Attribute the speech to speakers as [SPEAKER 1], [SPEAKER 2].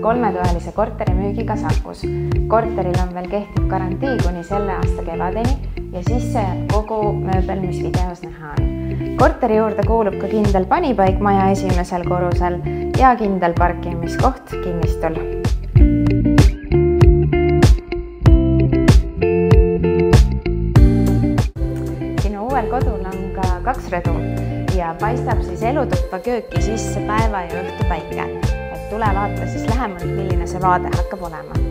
[SPEAKER 1] kolmetoalise korteri müügiga Sakus. Korteril on veel kehtiv garantii kuni selle aasta kevadeni ja sisse jääb kogu mööbel, mis videos näha on. Korteri juurde kuulub ka kindel panipaik maja esimesel korrusel ja kindel parkimiskoht kinnistul. Sinu uuel kodul on ka 2 rõdu ja paistab siis elutuppa kööki sisse päeva ja õhtu päike. Tule vaata siis lähemalt, milline see vaade hakkab olema.